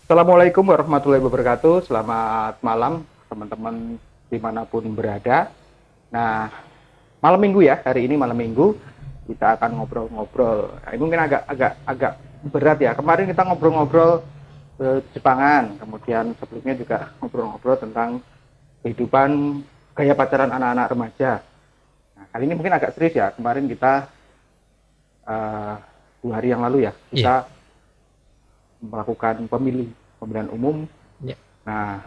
Assalamualaikum warahmatullahi wabarakatuh. Selamat malam teman-teman dimanapun berada. Nah, malam minggu ya, hari ini malam minggu kita akan ngobrol-ngobrol. Nah, ini mungkin agak berat ya. Kemarin kita ngobrol-ngobrol Jepangan, kemudian sebelumnya juga ngobrol-ngobrol tentang kehidupan gaya pacaran anak-anak remaja. Nah, kali ini mungkin agak serius ya. Kemarin kita 2 hari yang lalu ya kita melakukan pemilihan umum. Yeah. Nah,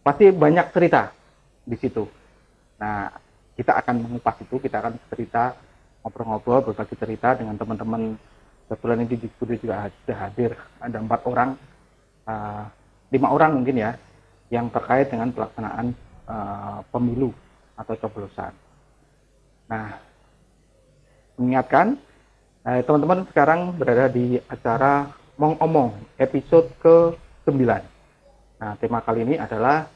pasti banyak cerita di situ. Nah, kita akan mengupas itu, kita akan cerita, ngobrol-ngobrol, berbagi cerita dengan teman-teman. Kebetulan ini di studio juga sudah hadir, ada 4 orang, 5 orang mungkin ya, yang terkait dengan pelaksanaan pemilu atau coblosan. Nah, mengingatkan, teman-teman sekarang berada di acara Omong episode ke-9. Nah, tema kali ini adalah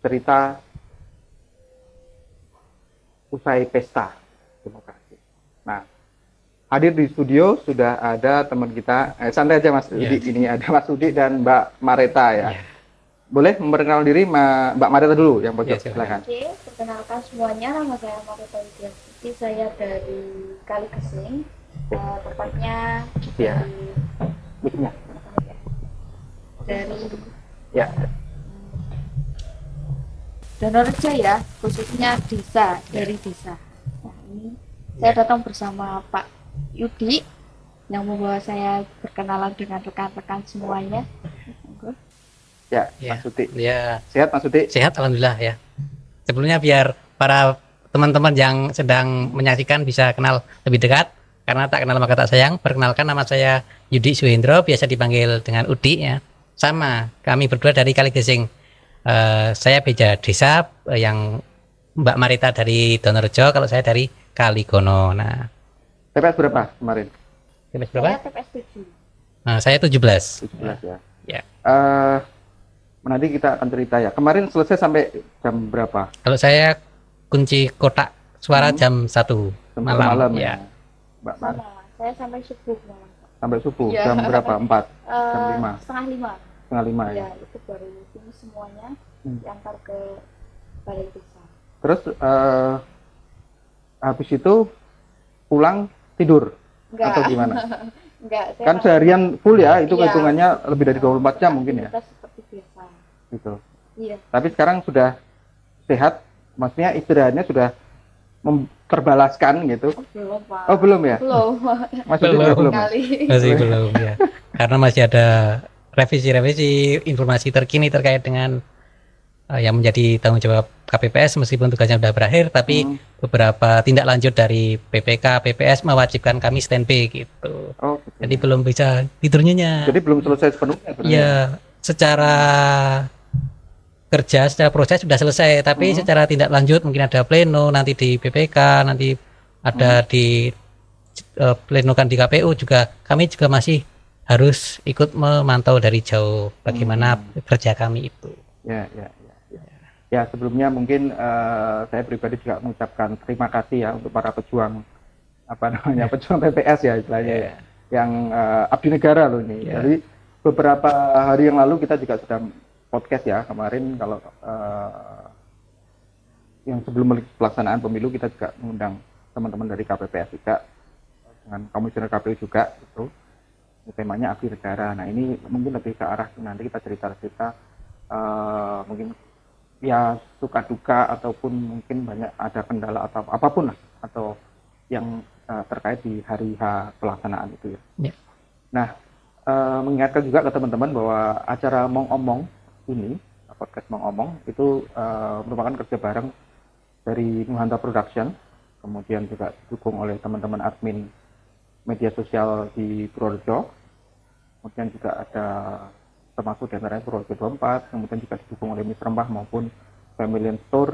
cerita usai pesta demokrasi. Nah, hadir di studio sudah ada teman kita, santai aja Mas Udi, ini ada Mas Udi dan Mbak Mareta ya. Boleh memperkenalkan diri Mbak Mareta dulu yang pojok, silakan. Oke, perkenalkan semuanya, nama saya Mareta Widiasiti, saya dari Kaligesing. Tepatnya dari Donorejo ya, khususnya desa, dari desa. Nah, ini saya datang bersama Pak Yudi yang membawa saya berkenalan dengan rekan-rekan semuanya. Mas Yudi. Ya. Sehat Mas Yudi? Sehat alhamdulillah ya. Sebelumnya biar para teman-teman yang sedang menyaksikan bisa kenal lebih dekat. Karena tak kenal maka tak sayang. Perkenalkan, nama saya Yudi Suhendro, biasa dipanggil dengan Udi ya. Sama, kami berdua dari Kaligesing. Saya beda desa, yang Mbak Marita dari Donorejo, kalau saya dari Kaligono. Nah, TPS berapa kemarin? TPS berapa? Saya TPS 7. Nah, saya 17. 17 ya. Ya. Nanti kita akan cerita ya. Kemarin selesai sampai jam berapa? Kalau saya kunci kotak suara jam 1 malam ya. Mbak Mar. Saya sampai subuh malam. Sampai subuh Ya. jam berapa? 4? Jam 5. Setengah 5. Setengah 5 ya. Ya, itu baru ini semuanya diantar ke balai desa. Terus habis itu pulang tidur. Enggak. Atau gimana? Enggak, Kan seharian full ya, itu Iya. hitungannya lebih dari 24 jam mungkin ya. Kita seperti biasa. Gitu. Iya. Tapi sekarang sudah sehat, maksudnya istirahatnya sudah terbalaskan gitu. Belum, Pak. Oh, belum ya? Belum. Masih belum. Sekali. Masih belum ya. Karena masih ada revisi informasi terkini terkait dengan yang menjadi tanggung jawab KPPS, meskipun tugasnya sudah berakhir, tapi beberapa tindak lanjut dari PPK, PPS mewajibkan kami standby gitu. Oh, gitu. Jadi belum bisa tidur nyenyak. Jadi belum selesai sepenuhnya. Ya, secara kerja, secara proses sudah selesai, tapi secara tindak lanjut mungkin ada pleno nanti di PPK, nanti ada di plenokan di KPU juga, kami juga masih harus ikut memantau dari jauh bagaimana kerja kami itu. Ya, sebelumnya mungkin saya pribadi juga mengucapkan terima kasih ya untuk para pejuang pejuang PPS ya istilahnya, yang abdi negara loh ini. Jadi beberapa hari yang lalu kita juga sudah podcast ya kemarin, kalau yang sebelum pelaksanaan pemilu kita juga mengundang teman-teman dari KPPS juga, dengan komisioner KPU juga itu. Temanya abdi negara. Nah, ini mungkin lebih ke arah nanti kita cerita-cerita mungkin ya suka duka ataupun mungkin banyak ada kendala atau apapun lah, atau yang terkait di hari H pelaksanaan itu ya. Nah, mengingatkan juga ke teman-teman bahwa acara Omong ini, podcast Omong itu merupakan kerja bareng dari Nuhanta Production, kemudian juga didukung oleh teman-teman admin media sosial di Purworejo, kemudian juga ada termasuk diantaranya Purworejo 24, kemudian juga didukung oleh Miss Rempah maupun Family Store,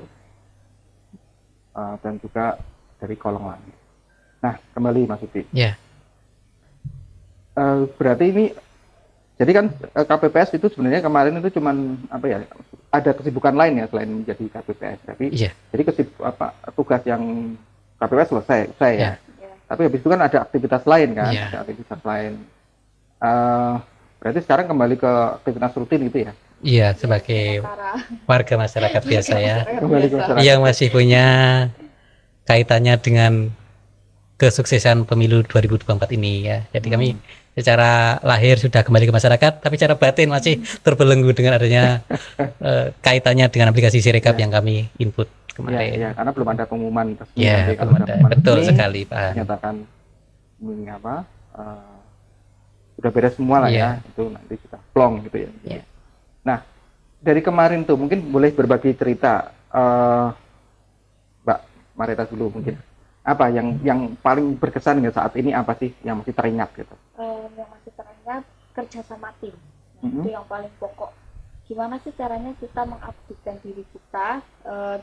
dan juga dari Kolong Langit. Nah, kembali Mas Uti. Ya. Berarti ini, jadi kan KPPS itu sebenarnya kemarin itu cuman ada kesibukan lain ya selain menjadi KPPS. Tapi jadi tugas yang KPPS selesai ya. Tapi habis itu kan ada aktivitas lain kan, ada aktivitas lain Berarti sekarang kembali ke aktivitas rutin gitu ya? Iya, sebagai Sementara warga masyarakat biasa ya, Kembali ke masyarakat. yang masih punya kaitannya dengan kesuksesan pemilu 2024 ini ya. Jadi kami secara lahir sudah kembali ke masyarakat, tapi secara batin masih terbelenggu dengan adanya kaitannya dengan aplikasi Sirekap yang kami input Ya, kemarin. ya, karena belum ada pengumuman resmi. Ya, nanti kalau ada pengumuman betul resmi, sekali Pak. Menyatakan ini sudah beres semua lah Iya. ya, itu nanti kita plong gitu ya. Iya. Nah, dari kemarin tuh mungkin boleh berbagi cerita, Mbak Marita dulu mungkin. Apa yang paling berkesan ya saat ini, apa sih yang masih teringat gitu? yang masih teringat kerja sama tim. Nah, Mhm. itu yang paling pokok. Gimana sih caranya kita mengabdikan diri kita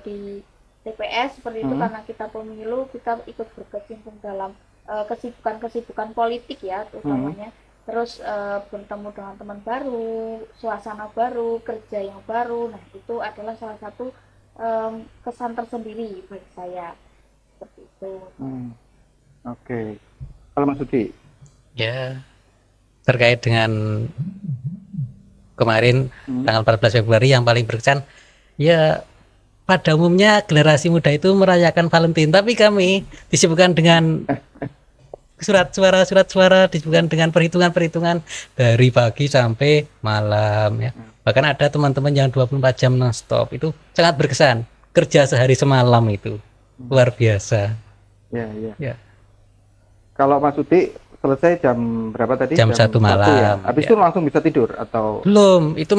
di TPS seperti itu, karena kita pemilu, kita ikut berkecimpung dalam kesibukan-kesibukan politik ya utamanya. Terus bertemu dengan teman baru, suasana baru, kerja yang baru. Nah, itu adalah salah satu kesan tersendiri bagi saya. Seperti itu. Oke. Kalau Mas Sudi, Ya, terkait dengan kemarin tanggal 14 Februari yang paling berkesan, ya pada umumnya generasi muda itu merayakan Valentine, tapi kami disibukkan dengan surat suara, disibukkan dengan perhitungan dari pagi sampai malam ya. Bahkan ada teman-teman yang 24 jam non-stop, itu sangat berkesan. Kerja sehari semalam itu luar biasa. ya. Kalau Mas Sudi selesai jam berapa tadi? Jam 1 malam. Ya? Habis itu langsung bisa tidur atau? Belum, itu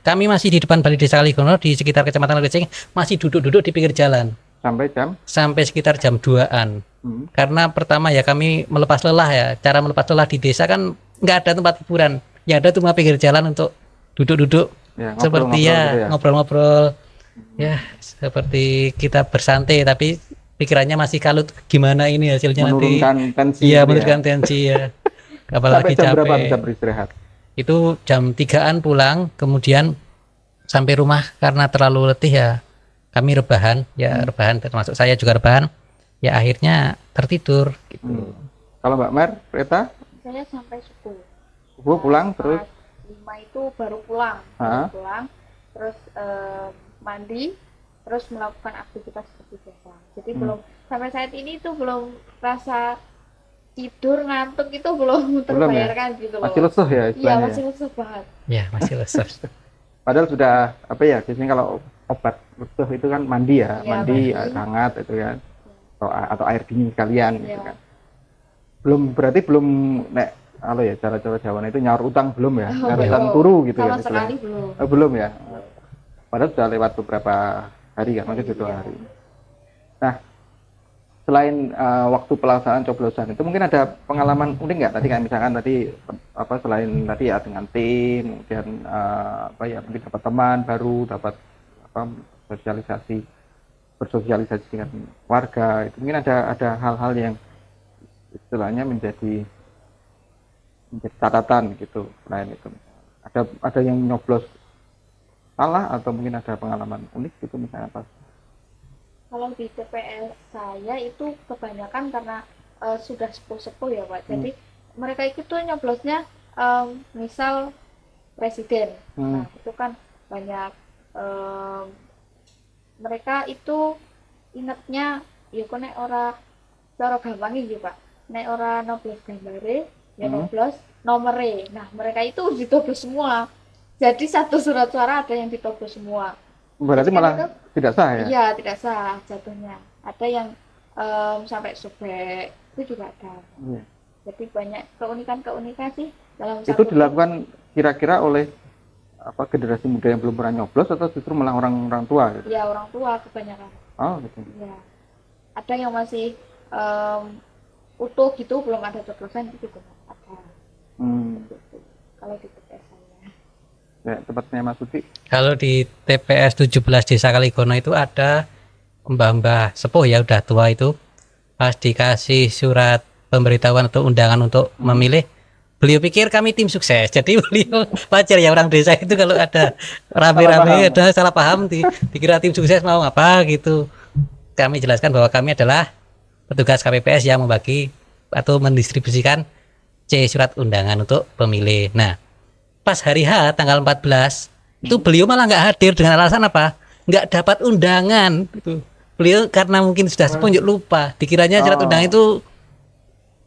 kami masih di depan Balai Desa Kaligono di sekitar Kecamatan Legecing, masih duduk-duduk di pinggir jalan sampai sekitar jam 2-an. Karena pertama ya kami melepas lelah ya. Cara melepas lelah di desa kan nggak ada tempat hiburan. Ya ada cuma pinggir jalan untuk duduk-duduk Ya, seperti ngobrol-ngobrol. Ya, seperti kita bersantai tapi pikirannya masih kalut, gimana ini hasilnya menurunkan nanti. tensi. Iya, menurunkan tensi ya. Apalagi Sampai jam capek. berapa bisa beristirahat? Itu jam 3-an pulang, kemudian sampai rumah karena terlalu letih ya kami rebahan, rebahan, termasuk saya juga rebahan, ya akhirnya tertidur gitu. Kalau Mbak Mer, Reta? Saya sampai subuh. Subuh pulang terus? 5 itu baru pulang, terus mandi, terus melakukan aktivitas seperti biasa. Jadi belum sampai saat ini itu belum rasa tidur ngantuk itu belum terbayarkan gitu loh. Masih lesuh ya Iya, istilahnya. masih lesuh banget. Ya masih lesuh. Padahal sudah apa ya? Biasanya kalau obat lesuh itu kan mandi ya, mandi air hangat itu kan, atau air dingin sekalian gitu kan. Berarti belum nek kalau ya cara-cara Jawa itu nyaur utang belum ya? Nyaur utang turu gitu ya? Sama sekali belum. Belum ya. Padahal sudah lewat beberapa hari kan, mungkin 2 hari. Nah, selain waktu pelaksanaan coblosan itu mungkin ada pengalaman unik nggak? Tadi kayak misalkan tadi selain tadi ya dengan tim, kemudian mungkin dapat teman baru, dapat bersosialisasi dengan warga. Itu mungkin ada hal-hal yang istilahnya menjadi catatan gitu. Selain itu ada yang nyoblos salah atau mungkin ada pengalaman unik gitu misalnya pas. Kalau di TPS saya itu kebanyakan karena sudah sepuh-sepuh ya Pak. Jadi mereka itu tuh nyoblosnya misal presiden. Nah, itu kan banyak mereka itu ingatnya ya kok nek ora cara gampang iki Pak. Nek ora noblos gambare ya noblos nomere. Nah, mereka itu ditoblos semua. Jadi satu surat suara ada yang ditoblos semua. Berarti malah itu, tidak sah ya? Iya, tidak sah jatuhnya. Ada yang sampai sobek, itu juga ada. Jadi banyak keunikan-keunikan sih dalam itu dilakukan kira-kira oleh generasi muda yang belum pernah nyoblos atau justru malah orang tua gitu? Ya, orang tua kebanyakan. Oh gitu. Ya. Ada yang masih utuh gitu, belum ada coblosan itu juga ada. Kalau di TPS saya. Ya, tempatnya Mas Sudi. Kalau di TPS 17 Desa Kaligono itu ada mbah-mbah sepuh ya, udah tua itu. Pas dikasih surat pemberitahuan atau undangan untuk memilih, beliau pikir kami tim sukses. Jadi beliau wajar ya, orang desa itu kalau ada rame-rame ada salah paham dikira tim sukses mau apa gitu. Kami jelaskan bahwa kami adalah petugas KPPS yang membagi atau mendistribusikan C surat undangan untuk pemilih. Nah, pas hari H tanggal 14 itu beliau malah nggak hadir dengan alasan apa? Nggak dapat undangan. Gitu. Beliau karena mungkin sudah sepuh lupa. Dikiranya surat undangan itu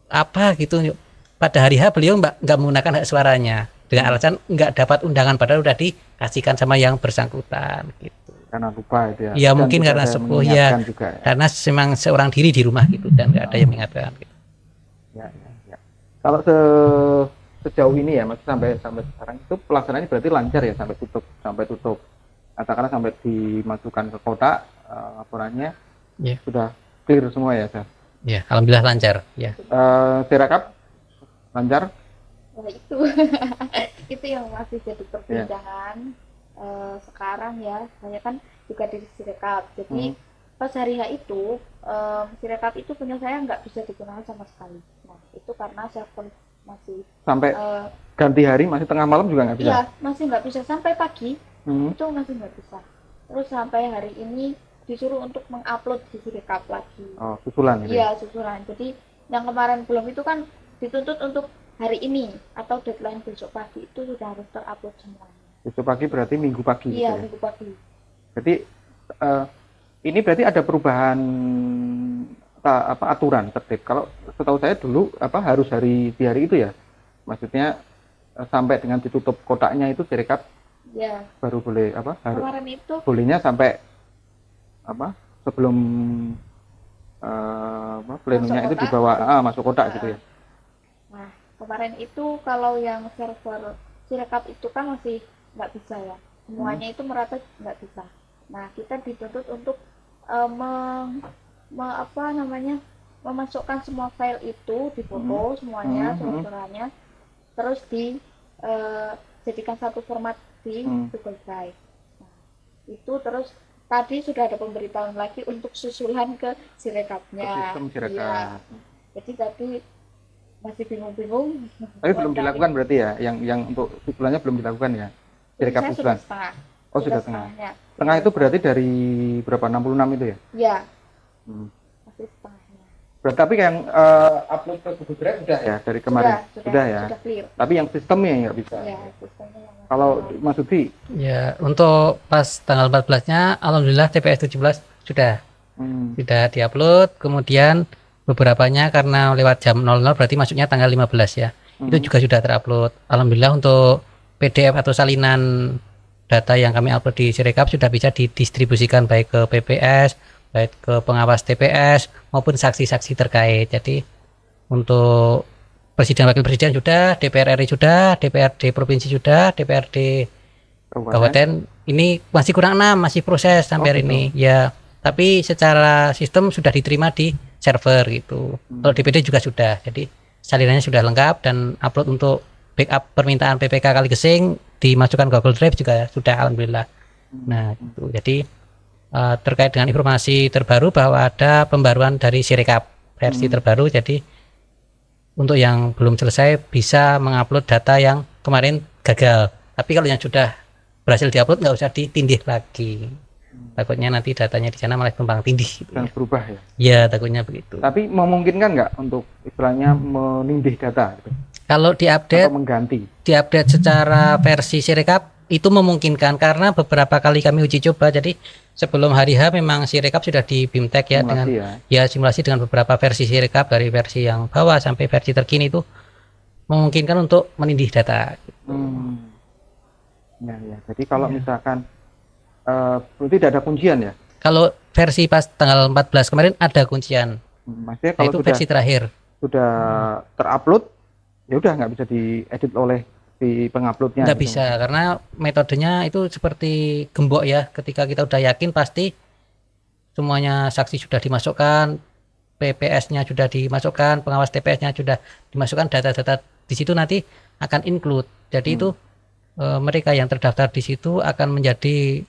apa gitu. Pada hari H beliau nggak menggunakan hak suaranya dengan alasan nggak dapat undangan padahal udah dikasihkan sama yang bersangkutan gitu. Karena lupa itu ya. Ya mungkin karena sepuh ya, juga, ya. Karena memang seorang diri di rumah gitu dan nggak ada yang mengingatkan. Gitu. Ya. Kalau sejauh ini ya, masih sampai sekarang itu pelaksanaannya berarti lancar ya sampai tutup. Katakanlah sampai dimasukkan ke kotak laporannya sudah clear semua ya, Sir? Ya, alhamdulillah lancar. Ya. Sirekap lancar? Nah, itu itu yang masih jadi perbincangan. Sekarang ya, saya kan juga di Sirekap. Jadi pas hari H itu Sirekap itu punya saya nggak bisa digunakan sama sekali. Nah, itu karena server masih sampai ganti hari masih tengah malam juga nggak bisa? Iya, masih nggak bisa sampai pagi. Itu masih nggak bisa. Terus sampai hari ini disuruh untuk mengupload di Sirekap lagi. Oh, susulan gitu? Iya, susulan. Jadi yang kemarin belum itu kan dituntut untuk hari ini atau deadline besok pagi itu sudah harus terupload semuanya. Besok pagi berarti minggu pagi? Iya, gitu ya? minggu pagi. Jadi ini berarti ada perubahan aturan tertib. Kalau setahu saya dulu harus di hari itu ya, maksudnya sampai dengan ditutup kotaknya itu Sirekap ya baru boleh kemarin itu bolehnya sampai sebelum plenonya itu dibawa masuk kotak gitu ya. Nah, kemarin itu kalau yang server Sirekap itu kan masih nggak bisa ya, semuanya itu merata nggak bisa. Nah, kita dituntut untuk memasukkan semua file itu di foto semuanya, surat-suratnya, terus jadikan satu format di Google Drive. Nah, itu terus tadi sudah ada pemberitahuan lagi untuk susulan ke Sirekapnya. Sistem Sirekap. Ya. Jadi tadi masih bingung-bingung. Tapi belum dilakukan berarti ya, yang untuk susulannya belum dilakukan ya? Sirekap susulan. Oh, sudah setengah. Setengah itu berarti dari berapa? 66 itu ya? Iya. Masih setengahnya. Berarti tapi yang upload ke Google Drive sudah ya dari kemarin? Sudah ya. Sudah clear. Tapi yang sistemnya nggak bisa. Iya, sistemnya yang kalau Mas Uti? Ya, untuk pas tanggal 14-nya alhamdulillah TPS 17 sudah diupload, kemudian beberapanya karena lewat jam 00 berarti masuknya tanggal 15 ya. Itu juga sudah terupload. Alhamdulillah untuk PDF atau salinan data yang kami upload di Sirekap sudah bisa didistribusikan baik ke PPS, baik ke pengawas TPS maupun saksi-saksi terkait. Jadi untuk Presiden Wakil Presiden sudah, DPR RI sudah, DPRD Provinsi sudah, DPRD Kabupaten ini masih kurang 6, masih proses sampai hari ini ya. Tapi secara sistem sudah diterima di server gitu. Kalau DPD juga sudah. Jadi salinannya sudah lengkap dan upload untuk backup permintaan PPK Kaligesing dimasukkan ke Google Drive juga sudah alhamdulillah. Nah, gitu. Jadi terkait dengan informasi terbaru bahwa ada pembaruan dari Sirekap versi terbaru, jadi untuk yang belum selesai bisa mengupload data yang kemarin gagal. Tapi kalau yang sudah berhasil diupload nggak usah ditindih lagi. Takutnya nanti datanya di sana malah tumpang tindih. Gitu dan berubah ya? Ya, takutnya begitu. Tapi memungkinkan nggak untuk istilahnya menindih data? Gitu? Kalau diupdate, atau mengganti? Diupdate secara versi Sirekap itu memungkinkan karena beberapa kali kami uji coba. Jadi sebelum hari H memang Sirekap sudah di BIMTEK ya, dengan simulasi dengan beberapa versi Sirekap dari versi yang bawah sampai versi terkini itu memungkinkan untuk menindih data. Ya. Jadi kalau misalkan tidak ada kuncian ya? Kalau versi pas tanggal 14 kemarin ada kuncian. Maksudnya kalau itu versi terakhir sudah terupload, ya udah nggak bisa diedit oleh si penguploadnya? Nggak bisa, karena metodenya itu seperti gembok ya. Ketika kita udah yakin pasti semuanya saksi sudah dimasukkan, PPS-nya sudah dimasukkan, pengawas TPS-nya sudah dimasukkan, data-data di situ nanti akan include. Jadi itu mereka yang terdaftar di situ akan menjadi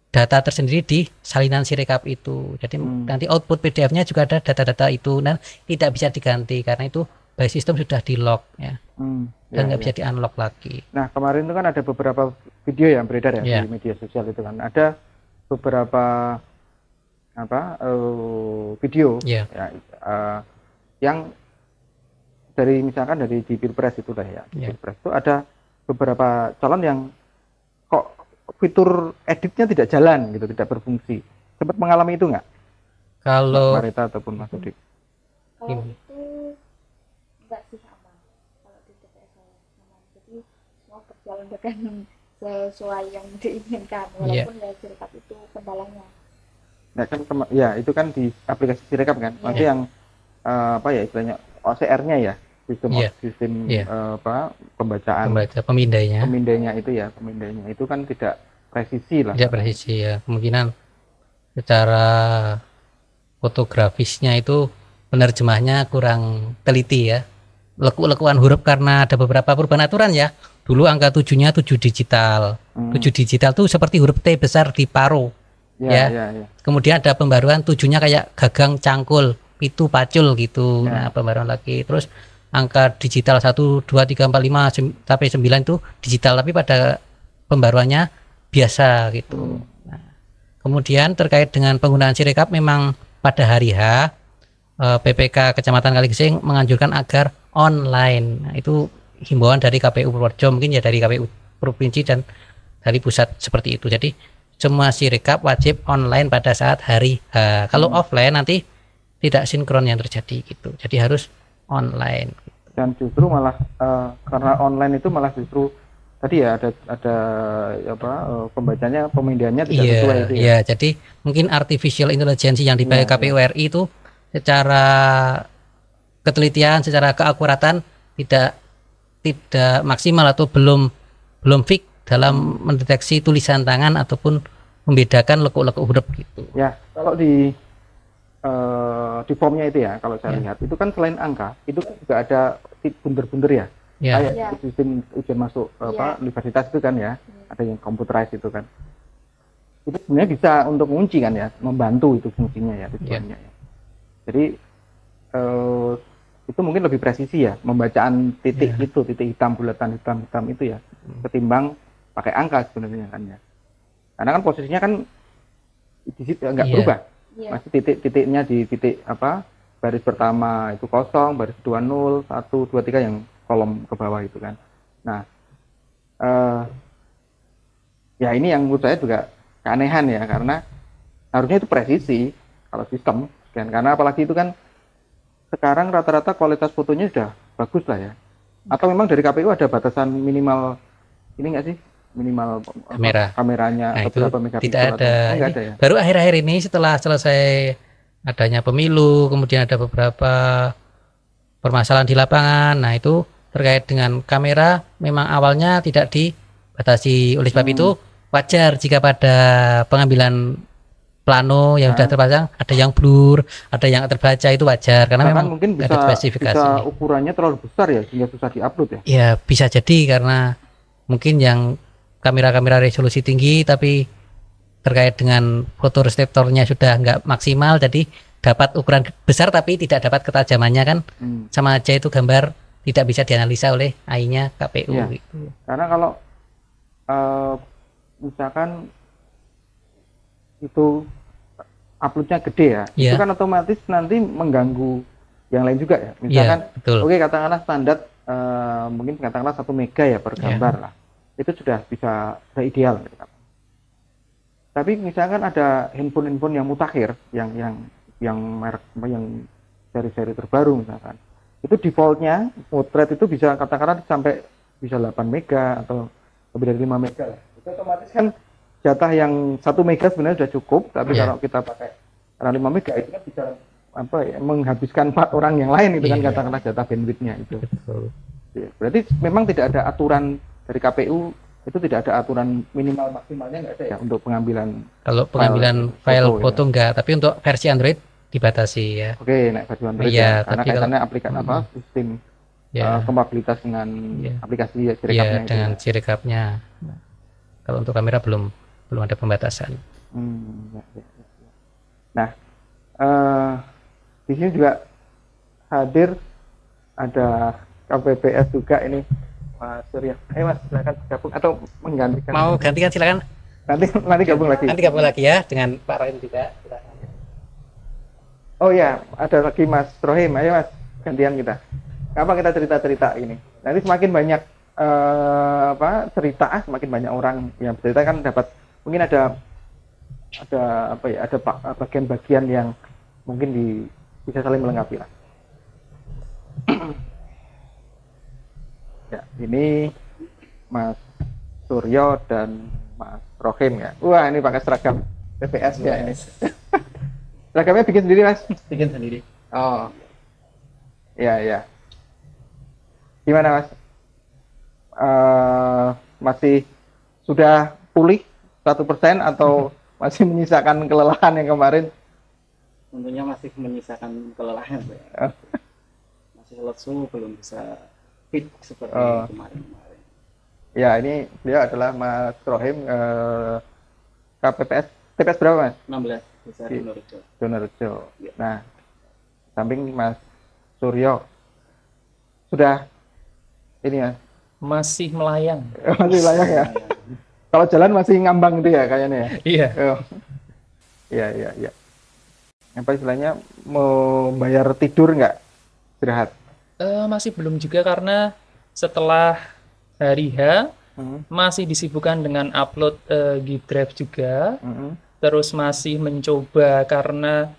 data tersendiri di salinan Sirekap itu. Jadi nanti output PDF-nya juga ada data-data itu dan tidak bisa diganti karena itu by system sudah di lock ya. Dan nggak bisa di unlock lagi. Nah, kemarin itu kan ada beberapa video yang beredar ya di media sosial itu kan. Ada beberapa video yang dari misalkan dari di Pilpres itu lah ya, di Ya. Pilpres itu ada beberapa calon yang kok fitur editnya tidak jalan gitu, tidak berfungsi. Sempat mengalami itu nggak, Mas Kalau Marita ataupun Mas Udi? Kalau Ini. itu enggak sih aman. Kalau di TPS saya aman. Jadi semua berjalan dengan sesuai yang diinginkan. Iya. Walaupun ya Sirekap itu kendalanya. Nah kan ya itu kan di aplikasi Sirekap kan, masih yang apa ya istilahnya OCR-nya ya, sistem Iya. sistem Iya. apa pembacaan membaca pemindainya pemindainya itu ya, pemindainya itu kan tidak presisi lah. tidak presisi ya, kemungkinan secara fotografisnya itu penerjemahnya kurang teliti ya, lekuk-lekuan huruf karena ada beberapa perubahan aturan ya. Dulu angka 7-nya 7 digital. 7 digital tuh seperti huruf T besar di paro. Ya, Ya. ya. Kemudian ada pembaruan 7-nya kayak gagang cangkul, pitu pacul gitu. Ya. Nah, pembaruan lagi. Terus angka digital 1 2 3 4 5 sampai 9 itu digital, tapi pada pembaruannya biasa gitu. Nah, kemudian terkait dengan penggunaan Sirekap, memang pada hari H PPK Kecamatan Kaligesing menganjurkan agar online. Nah, itu himbauan dari KPU Purworejo, mungkin ya dari KPU provinsi dan dari pusat seperti itu. Jadi semua Sirekap wajib online pada saat hari H. Kalau offline nanti tidak sinkron yang terjadi gitu. Jadi harus online. Dan justru malah karena online itu malah justru tadi ya ada apa pembacanya pemindaiannya tidak Iya, sesuai itu ya. iya. Jadi mungkin artificial intelligence yang dipakai Iya, KPU RI itu secara ketelitian, secara keakuratan tidak maksimal atau belum fix dalam mendeteksi tulisan tangan ataupun membedakan lekuk-lekuk huruf gitu. Ya, kalau di formnya itu ya, kalau saya lihat itu kan selain angka, itu kan juga ada bunder-bunder ya. Ya, Kayak Ya. sistem ujian masuk apa universitas itu kan ya, ada yang computerized itu kan. Itu sebenarnya bisa untuk mengunci kan ya, membantu itu fungsinya ya tujuannya ya. Jadi itu mungkin lebih presisi ya, pembacaan titik itu, titik hitam, bulatan hitam itu ya, ketimbang pakai angka sebenarnya kan ya. Karena kan posisinya kan di situ nggak Iya. berubah, Iya. masih titiknya di titik apa baris pertama itu kosong, baris kedua 0, 1, 2, 3 yang kolom ke bawah itu kan. Nah, ya ini yang menurut saya juga keanehan ya, karena harusnya itu presisi kalau sistem kan, karena apalagi itu kan sekarang rata-rata kualitas fotonya sudah bagus lah ya. Atau memang dari KPU ada batasan minimal ini nggak sih, minimal kameranya Nah, atau itu berapa megapiksel? tidak ada. Nggak Ini ada ya. baru akhir-akhir ini setelah selesai adanya pemilu, kemudian ada beberapa permasalahan di lapangan. Nah, itu terkait dengan kamera memang awalnya tidak dibatasi. Oleh sebab itu wajar jika pada pengambilan plano yang sudah terpasang ada yang blur, ada yang terbaca, itu wajar karena Bahkan memang mungkin ada spesifikasi. bisa ukurannya terlalu besar ya sehingga susah diupload ya. Ya, bisa jadi karena mungkin yang kamera-kamera resolusi tinggi tapi terkait dengan fotoreseptornya sudah nggak maksimal, jadi dapat ukuran besar tapi tidak dapat ketajamannya kan, sama aja itu gambar tidak bisa dianalisa oleh AI-nya KPU Ya. gitu. Karena kalau misalkan itu uploadnya gede ya, itu Iya. kan otomatis nanti mengganggu yang lain juga ya. Iya, Misalkan, betul. oke katakanlah standar mungkin katakanlah 1 mega ya per gambar lah, itu sudah ideal. Gitu. Tapi misalkan ada handphone yang mutakhir, yang merek yang seri-seri terbaru misalkan, itu defaultnya potret itu bisa katakanlah sampai bisa 8 mega atau lebih dari 5 mega lah. Itu otomatis kan jatah yang 1 mega sebenarnya sudah cukup, tapi kalau kita pakai karena 5 mega itu kan bisa apa ya, menghabiskan 4 orang yang lain itu kan katakanlah jatah bandwidthnya itu. Betul. Ya, berarti memang tidak ada aturan dari KPU, itu tidak ada aturan minimal maksimalnya nggak ada ya untuk pengambilan. Kalau pengambilan file foto enggak, tapi untuk versi Android dibatasi ya. Oke, naik versi Android Iya, ya, karena tapi kaitannya aplikasi apa sistem kompatibilitas dengan aplikasi Sirekapnya Iya, itu. dengan Sirekapnya. Kalau untuk kamera belum ada pembatasan. Ya. Nah, di sini juga hadir ada KPPS juga ini Mas Surya. Mas, silakan gabung atau menggantikan. Mau gantikan silakan. Nanti gabung lagi. Nanti gabung lagi ya dengan Pak Rohim juga. Silakan. Oh ya, ada lagi Mas Rohim. Ayo Mas, gantian kita. Apa kita cerita-cerita ini? Nanti semakin banyak cerita, semakin banyak orang yang bercerita kan dapat mungkin ada apa ya, ada bagian-bagian yang mungkin bisa saling melengkapi lah. Ya, ini Mas Suryo dan Mas Rohim ya. Wah, ini pakai seragam TPS ya ini. Seragamnya bikin sendiri, Mas? Bikin sendiri. Oh. Iya, iya. Gimana, Mas? Masih sudah pulih 100% atau masih menyisakan kelelahan yang kemarin? Tentunya masih menyisakan kelelahan, Pak. Masih lesu, belum bisa fit seperti kemarin-kemarin. Ya, ini beliau adalah Mas Rohim, KPPS. TPS berapa, Mas? 16 Desa Donorejo. Donorejo. Ya. Nah, samping Mas Suryo sudah ini ya, Masih melayang. masih layak ya. Kalau jalan masih ngambang itu ya kayaknya ya. Iya. Oh. Iya, iya, iya. Apa istilahnya, mau bayar tidur nggak? Istirahat. Masih belum juga karena setelah hari H Hmm. masih disibukkan dengan upload G-Drive juga. Hmm. Terus masih mencoba karena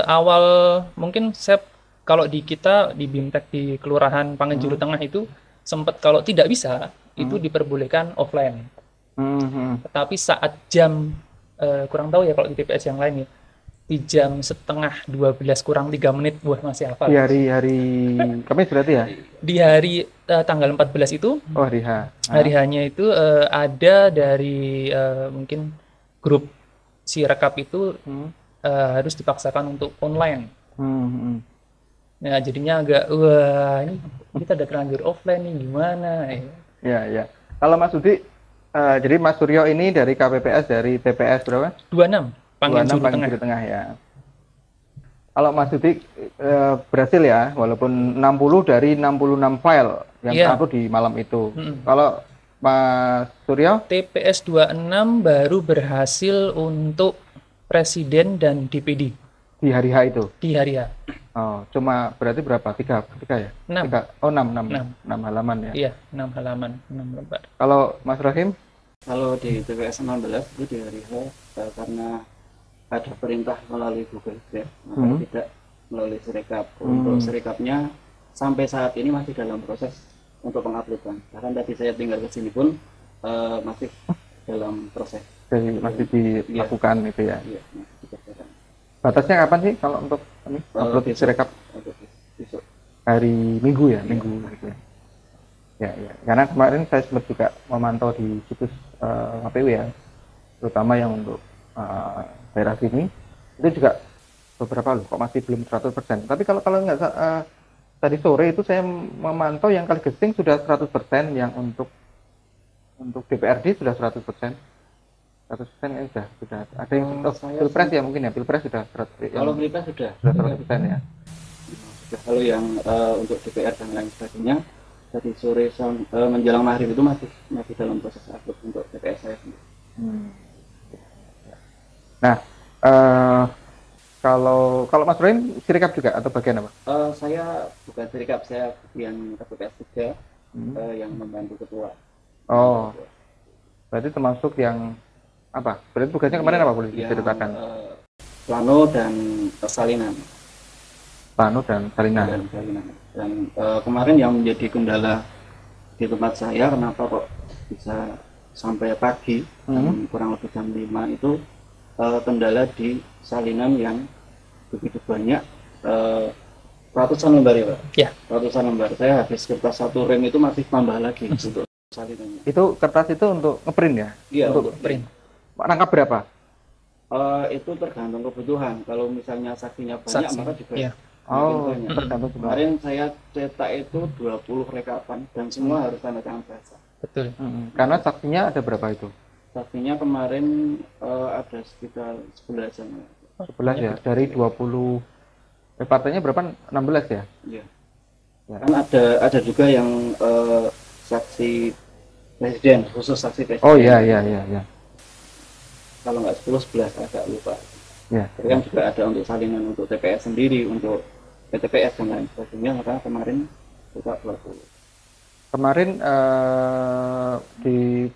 awal mungkin saya kalau di kita di BIMTEK di Kelurahan Pangenjuru Tengah itu sempat kalau tidak bisa itu diperbolehkan offline. Tetapi saat jam kurang tahu ya kalau di TPS yang lain ya, di jam setengah 12 kurang 3 menit, wah masih hafal. Di hari Kamis berarti ya? Di hari tanggal 14 itu, Oh, hari H. hari hanya itu ada dari mungkin grup si rekap itu harus dipaksakan untuk online. Nah jadinya agak wah ini kita udah terlanjur offline nih gimana ya. Ya, ya. Kalau Mas Sudi, jadi Mas Suryo ini dari KPPS dari TPS berapa? 26 Pangenjuru Tengah. Pangenjuru Tengah ya. Kalau Mas Sudi berhasil ya, walaupun 60 dari 66 file yang Iya. terupload di malam itu. Kalau Mas Suryo TPS 26 baru berhasil untuk presiden dan DPD di hari H itu. di hari H. Oh, cuma berarti berapa? Tiga ya? 6. Oh, 6 Enam. halaman ya. Iya, 6 halaman, 6 lembar. Kalau Mas Rahim, Kalau di TPS 16 itu di hari H karena ada perintah melalui Google Drive, maka tidak melalui Sirekap. Untuk Sirekapnya sampai saat ini masih dalam proses untuk penguploadan. Bahkan tadi saya tinggal ke sini pun masih dalam proses. jadi masih dilakukan itu ya. Iya, masih dikerjakan. Batasnya kapan sih kalau untuk ini upload Besok. Sirekap? Untuk besok. Hari Minggu ya, Minggu gitu ya. Ya, ya. Karena kemarin saya sempat juga memantau di situs KPU ya, terutama yang untuk daerah sini, itu juga beberapa loh, kok masih belum 100%. Tapi kalau nggak tadi sore itu saya memantau yang Kaligesting sudah 100%, yang untuk DPRD sudah 100%. 100% kan sudah ada yang Pilpres ya mungkin ya, Pilpres sudah 100%. Kalau Pilpres sudah 100% ya. Kalau yang untuk DPR dan lain sebagainya tadi sore menjelang maghrib itu masih dalam proses upload untuk TPS saya sendiri. Nah, kalau Mas Roin Sirekap juga atau bagian apa? Saya bukan Sirekap, saya bagian KPPS 3 yang membantu ketua. Oh, berarti termasuk yang apa? Berarti tugasnya kemarin apa boleh diceritakan? Plano dan salinan. Plano dan salinan. Dan kemarin yang menjadi kendala di tempat saya, kenapa kok bisa sampai pagi, kurang lebih jam 5 itu kendala di salinan yang begitu banyak, ratusan lembar ya Pak? Ya. Ratusan lembar. Saya habis kertas 1 rem itu masih tambah lagi untuk salinannya. Itu kertas itu untuk ngeprint ya? Iya, untuk print. Rangkap berapa? Itu tergantung kebutuhan. Kalau misalnya saksinya banyak, Saksi, maka juga iya. Oh, banyak. tergantung jumlah. Kemarin saya cetak itu 20 rekapan dan semua harus tanda tangan basah. Betul. Karena saksinya ada berapa itu? Saksinya kemarin ada sekitar 11-an. 11 ya, dari 20 partainya berapa? 16 ya? Iya. Ya. Kan ada juga yang saksi presiden, khusus saksi presiden. Oh iya. Kalau nggak 10-11 agak lupa. Ya. Tapi kan juga ada untuk salinan untuk TPS sendiri, untuk PTPS dan lain sebagainya. Maka kemarin buka 20. Kemarin di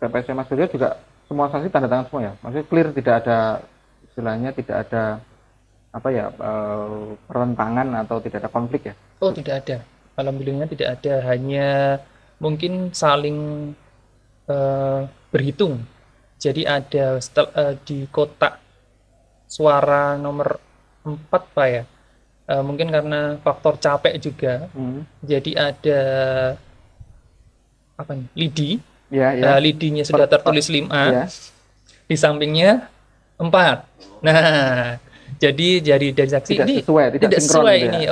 TPS Mas Suryo juga semua saksi tanda tangan semua ya, maksudnya clear, tidak ada istilahnya, tidak ada apa ya, pertentangan atau tidak ada konflik ya? Oh, tidak ada. Alhamdulillahnya tidak ada, hanya mungkin saling berhitung. Jadi ada di kotak suara nomor 4 Pak ya. Mungkin karena faktor capek juga. Jadi ada apa nih? Lidi. Ya. Lidinya sudah tertulis 5. Ya. Di sampingnya 4. Nah, jadi dari saksi Tidak ini sesuai, tidak sinkron sesuai gitu ya? ini.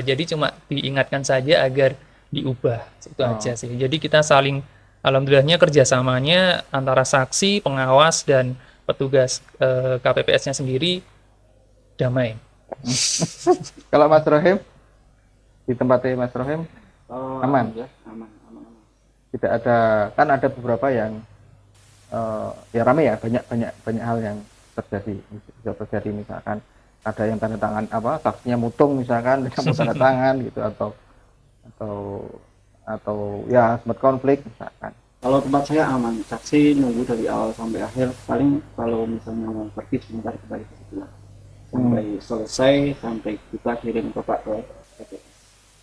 Jadi cuma diingatkan saja agar diubah. Itu aja sih. Jadi kita saling, alhamdulillahnya kerjasamanya antara saksi, pengawas, dan petugas KPPS-nya sendiri damai. Kalau Mas Rohim, di tempatnya Mas Rohim aman? Ya, aman. Tidak ada, kan ada beberapa yang ya rame ya, banyak hal yang terjadi. Bisa terjadi misalkan ada yang tanda tangan apa, saksinya mutung misalkan, tidak mau tanda tangan gitu, atau ya sempat konflik misalkan. Kalau tempat saya aman, saksi nunggu dari awal sampai akhir. Paling kalau misalnya mau pergi sebentar kembali ke situ sampai selesai, sampai kita kirim ke Pak Roy.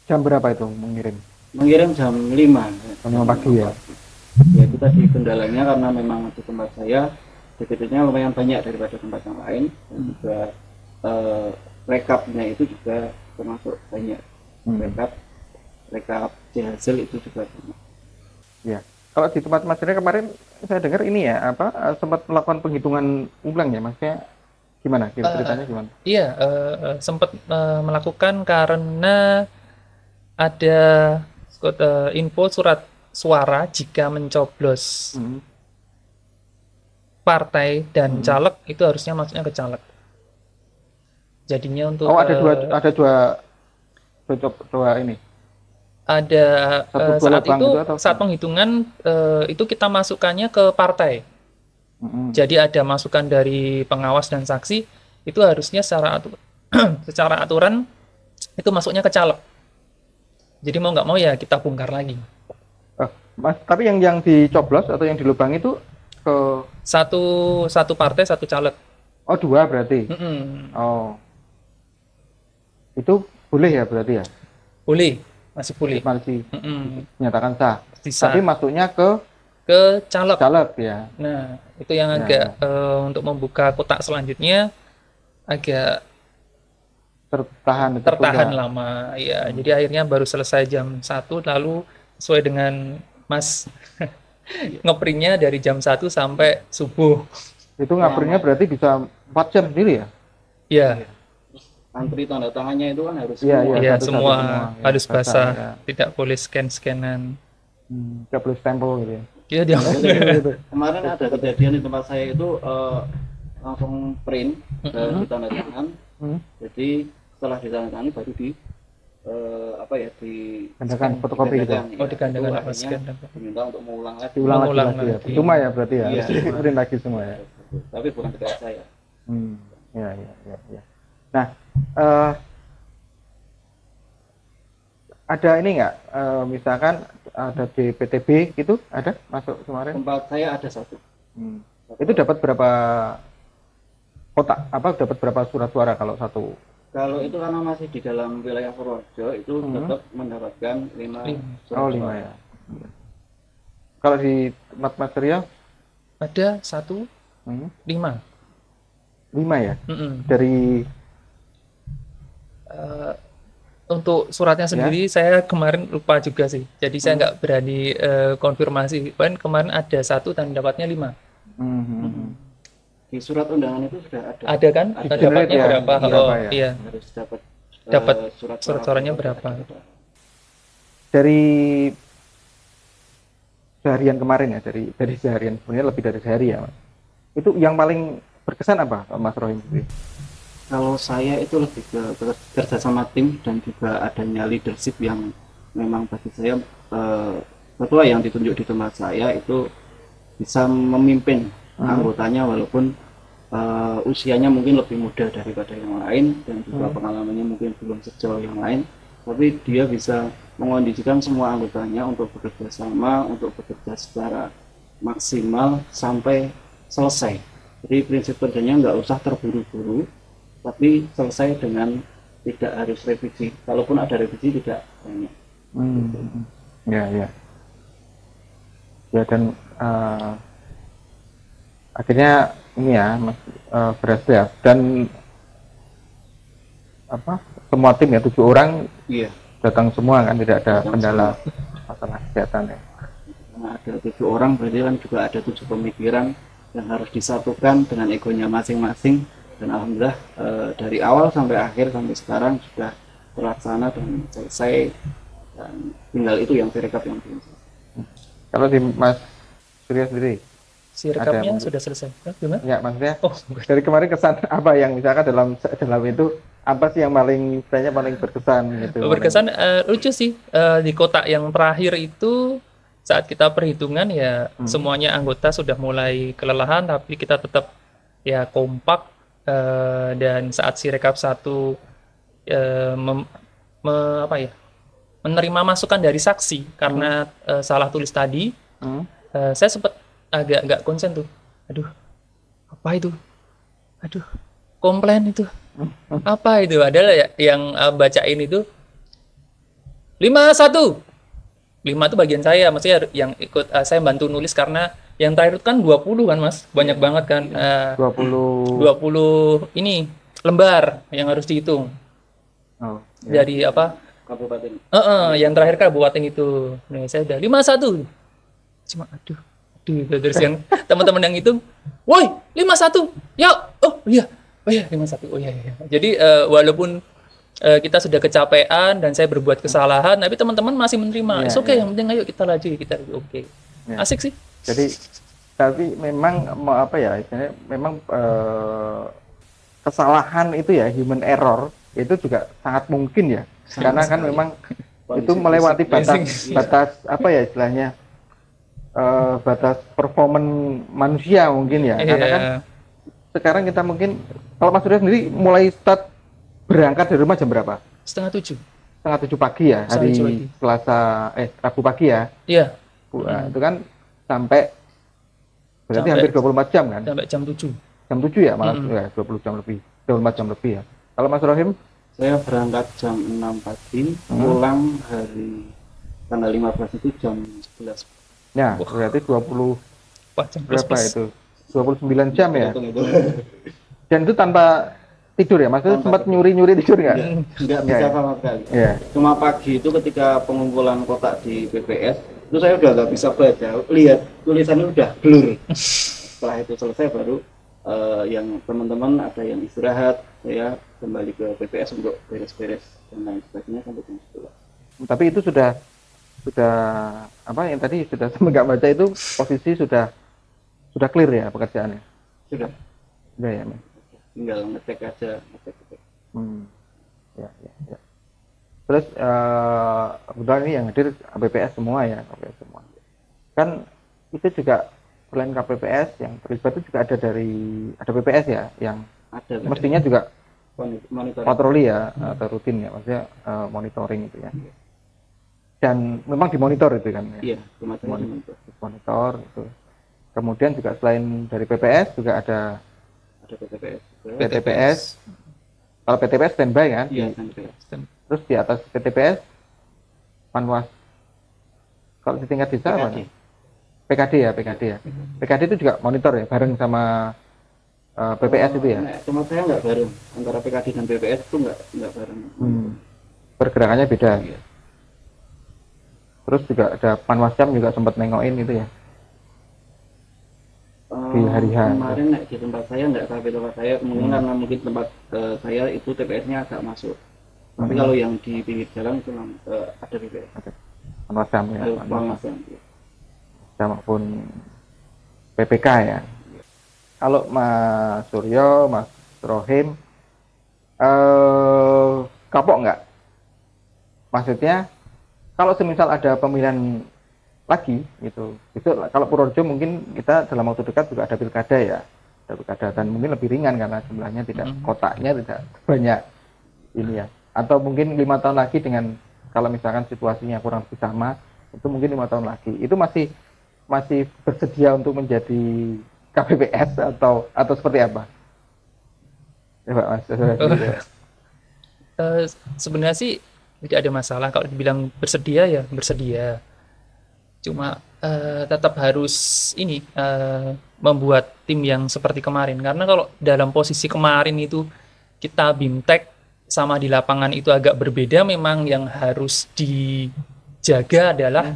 Jam berapa itu mengirim? Mengirim jam 5. Jam 5 pagi ya? Ya, kita di kendalanya karena memang di tempat saya DPD-nya lumayan banyak daripada tempat yang lain, dan juga rekapnya itu juga termasuk banyak. Rekap hasil itu juga banyak. Ya. Kalau di tempat Mas Rina kemarin saya dengar ini ya, apa, sempat melakukan penghitungan ulang ya, maksudnya gimana? Ceritanya gimana? Iya, sempat melakukan karena ada info surat suara jika mencoblos partai dan caleg itu harusnya masuknya ke caleg. Jadinya untuk ada dua ini. Ada saat itu gitu, saat penghitungan itu kita masukkannya ke partai. Jadi ada masukan dari pengawas dan saksi, itu harusnya secara aturan itu masuknya ke caleg. Jadi mau nggak mau ya kita bongkar lagi. Mas, tapi yang dicoblos atau yang dilubangi itu ke satu partai satu caleg. Oh, 2 berarti. Oh, itu boleh ya berarti ya? Boleh, masih boleh. Masih dinyatakan sah. Bisa. Tapi masuknya ke caleg. Caleg ya. Nah, itu yang agak untuk membuka kotak selanjutnya agak tertahan lama ya. Jadi akhirnya baru selesai jam 1, lalu sesuai dengan Mas ngeprintnya dari jam 1 sampai subuh. Itu ngaprintnya berarti bisa 4 jam sendiri ya? Iya. Antri tanda tangannya itu kan harus iya, semua harus basah, tidak boleh scan-scanan. Tidak boleh stempel gitu ya? Iya, dia Kemarin ada kejadian di tempat saya itu langsung print di tanda tangan. Jadi setelah ditandatangani baru gandakan fotokopi gitu. Digandakan apa scan. Diminta untuk mengulang lagi. Diulang lagi ya. Cuma ya berarti ya. Iya. Print lagi semua ya. Tapi bukan dekat saya. Ya. Nah, ada ini nggak? Misalkan ada di PTB gitu, ada masuk kemarin? Tempat saya ada 1. Itu dapat berapa kotak? Apa dapat berapa surat suara kalau 1? Kalau itu karena masih di dalam wilayah Purworejo itu tetap mendapatkan 5 surat suara. 5 ya. Kalau di tempat Mas Ria ada 1, 5 ya. Dari untuk suratnya sendiri saya kemarin lupa juga sih. Jadi saya nggak berani konfirmasi. Kemarin ada 1 dan dapatnya 5. Di surat undangan itu sudah ada. Ada kan? Dapatnya ya, berapa? Iya. Harus dapat surat suaranya berapa? Dari seharian kemarin ya, dari seharian, sebenarnya lebih dari sehari ya, Mas. Itu yang paling berkesan apa, Mas Rohim? Kalau saya itu lebih ke kerja sama tim dan juga adanya leadership yang memang bagi saya ketua yang ditunjuk di tempat saya itu bisa memimpin anggotanya walaupun usianya mungkin lebih muda daripada yang lain dan juga pengalamannya mungkin belum sejauh yang lain, tapi dia bisa mengondisikan semua anggotanya untuk bekerja sama, untuk bekerja secara maksimal sampai selesai. Jadi prinsip kerjanya nggak usah terburu-buru, tapi selesai dengan tidak harus revisi. Kalaupun ada revisi tidak banyak. Ya, ya. Ya, dan akhirnya ini ya, Mas, berhasil ya. Dan semua tim ya 7 orang Iya. datang semua kan, tidak ada kendala masalah kesehatan ya. Karena ada 7 orang, berarti kan juga ada 7 pemikiran yang harus disatukan dengan egonya masing-masing. Dan alhamdulillah dari awal sampai akhir sampai sekarang sudah terlaksana dan selesai, dan tinggal itu yang direkap yang belum selesai. Kalau di Mas Surya sendiri, Si rekapnya sudah selesai. Gimana? ya maksudnya Oh, dari kemarin kesan apa yang misalkan dalam itu apa sih yang paling berkesan gitu? berkesan lucu sih. Di kotak yang terakhir itu saat kita perhitungan ya semuanya anggota sudah mulai kelelahan, tapi kita tetap ya kompak, dan saat si rekap 1 menerima masukan dari saksi karena salah tulis tadi, saya sempat agak nggak konsen tuh. Aduh, apa itu? Aduh, komplain itu. Apa itu? Adalah ya, yang bacain itu 51. 5 itu bagian saya, maksudnya yang ikut saya bantu nulis, karena yang terakhir itu kan 20 kan Mas, banyak banget kan. 20 ini lembar yang harus dihitung. Dari Kabupaten. Yang terakhir kabupaten itu. Nih saya udah 51. Cuma aduh, terus yang teman-teman yang hitung, woi 51, ya, oh iya 51, oh iya. Jadi walaupun kita sudah kecapean dan saya berbuat kesalahan, tapi teman-teman masih menerima. Oke, yang penting ayo kita laju, oke. Asik sih. Jadi tapi memang memang kesalahan itu ya, human error itu juga sangat mungkin ya, karena kan memang itu melewati batas istilahnya, batas performan manusia mungkin ya. Karena kan sekarang kita mungkin, kalau Mas Surya sendiri mulai start berangkat dari rumah jam berapa? Setengah 7 pagi ya, hari Selasa, Rabu pagi ya. Iya. Itu kan sampai berarti hampir 24 jam kan? Sampai jam 7. Jam 7 ya, malah ya, 24 jam lebih ya. Kalau Mas Rohim? Saya berangkat jam 6 pagi, pulang hari tanggal 15 itu jam 11. Ya, berarti 20 jam berapa itu? 29 jam ya? Dan itu tanpa tidur ya? Maksudnya sempat nyuri-nyuri tidur nggak? Nggak bisa sama sekali. Ya. Cuma pagi itu ketika pengumpulan kotak di BPS, itu saya udah nggak bisa baca, lihat tulisannya udah blur. Setelah itu selesai baru yang teman-teman ada yang istirahat, saya kembali ke BPS untuk beres-beres dan lain sebagainya sampai jam 11. Tapi itu sudah yang tadi sudah nggak baca itu posisi sudah clear ya pekerjaannya? Sudah ya, tinggal ngecek aja. Ya. Terus kebetulan ini yang hadir KPPS semua ya, kan itu juga selain KPPS yang terlibat itu juga ada BPS ya, yang ada mestinya juga patroli ya, Hmm. atau rutin ya, maksudnya monitoring itu ya. Dan memang dimonitor itu kan ya. Iya, Monitor itu. Kemudian juga selain dari PPS juga ada PTPS. PTPS. Kalau PTPS standby kan? Iya, Terus di atas PTPS Panwas. Kalau di tingkat desa apa? PKD ya. PKD itu juga monitor ya, bareng sama PPS itu ya. Cuma saya nggak bareng, antara PKD dan PPS itu nggak bareng. Pergerakannya beda. Iya. Terus juga ada Panwascam juga sempat nengokin itu ya. Di hari H. Kemarin di tempat saya nggak sampai tempat saya, mungkin karena mungkin tempat saya itu TPS-nya agak masuk. Tapi kalau yang di pinggir jalan itu ada PPS. Panwascam ya. Panwascam. Maupun PPK ya. Kalau Mas Suryo, Mas Rohim, kapok nggak? Maksudnya kalau semisal ada pemilihan lagi gitu, itu kalau Purworejo mungkin kita dalam waktu dekat juga ada pilkada ya, dan mungkin lebih ringan karena jumlahnya tidak, kotaknya tidak banyak ini ya. Atau mungkin 5 tahun lagi dengan kalau misalkan situasinya kurang lebih sama, itu mungkin 5 tahun lagi. Itu masih bersedia untuk menjadi KPPS atau seperti apa? Coba Mas. Sebenarnya sih tidak ada masalah kalau dibilang bersedia ya bersedia. Cuma tetap harus membuat tim yang seperti kemarin, karena kalau dalam posisi kemarin itu kita BIMTEK sama di lapangan itu agak berbeda. Memang yang harus dijaga adalah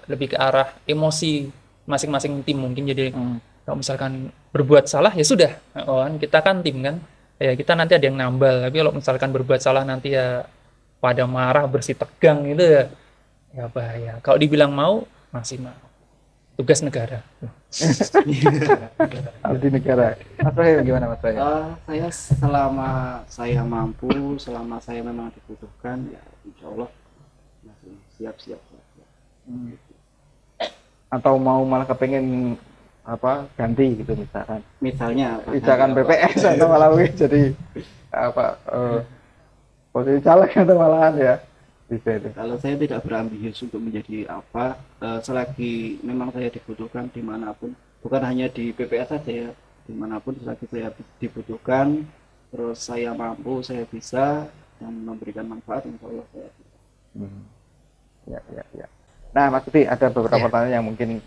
lebih ke arah emosi masing-masing tim mungkin. Jadi kalau misalkan berbuat salah ya sudah, kita kan tim kan ya, kita nanti ada yang nambal. Tapi kalau misalkan berbuat salah nanti ya pada marah bersih tegang itu ya bahaya. Kalau dibilang mau masih mau, tugas negara. Abdi negara. Mas Roy gimana Mas Roy? Saya selama saya mampu, selama saya memang dibutuhkan, ya insya Allah masih siap-siap. Atau mau malah kepengen ganti gitu Misalnya PPS atau malah jadi posisi caleg atau malahan ya bisa itu. Kalau saya tidak berambisius untuk menjadi apa, selagi memang saya dibutuhkan dimanapun, bukan hanya di PPS saja ya, dimanapun selagi saya dibutuhkan, terus saya mampu, saya bisa dan memberikan manfaat, insya Allah saya bisa. Ya. Nah Mas Budi, ada beberapa pertanyaan yang mungkin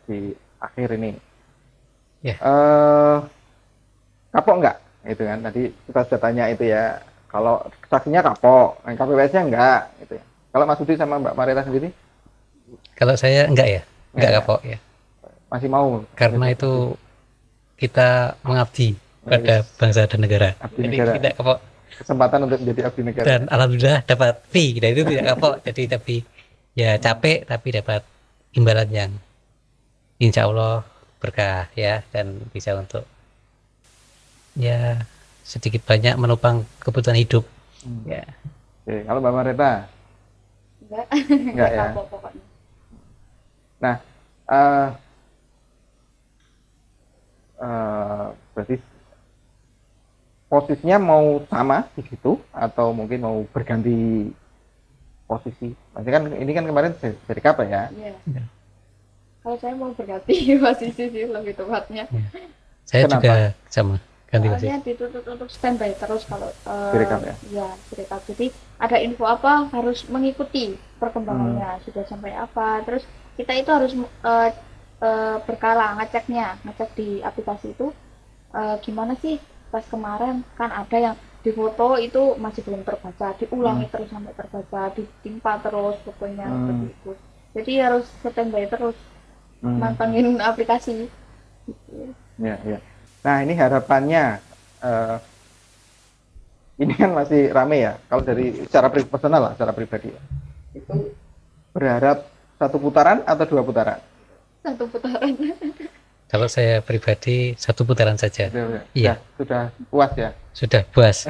di akhir ini. Kapok enggak? Itu kan tadi kita sudah tanya itu ya. Kalau saksinya kapok, KPPS-nya enggak gitu ya. Kalau Mas Budi sama Mbak Marita sendiri? Kalau saya enggak ya, enggak kapok ya. Masih mau? Karena itu kita mengabdi pada bangsa dan negara. Abdi Jadi negara. tidak kapok. Kesempatan untuk menjadi abdi negara. Dan alhamdulillah dapat fee, dan itu tidak kapok. Jadi tapi ya capek tapi dapat imbalan yang insya Allah berkah ya, dan bisa untuk ya sedikit banyak menopang kebutuhan hidup. Ya. Oke, kalau Mbak Marita? Enggak ya. kapok pokoknya. Nah, berarti posisinya mau sama di situ atau mungkin mau berganti posisi? Maksudnya kan ini kan kemarin dari KP ya? Iya. Kalau saya mau berganti posisi sih lebih tepatnya. Saya Kenapa? juga sama ganti posisi. Soalnya dituntut untuk standby terus kalau Direkap ya? Ya, direkap. Jadi ada info apa harus mengikuti perkembangannya, sudah sampai apa. Terus kita itu harus berkala ngecek di aplikasi itu gimana sih pas kemarin kan ada yang di foto itu masih belum terbaca, diulangi terus sampai terbaca, ditimpa terus pokoknya seperti itu. Jadi harus standby terus mantengin aplikasi. Gitu. Ya. Nah ini harapannya ini kan masih rame ya. Kalau dari secara personal lah, secara pribadi ya. Itu berharap 1 putaran atau 2 putaran? 1 putaran. Kalau saya pribadi 1 putaran saja. Iya. Sudah puas ya. Sudah puas.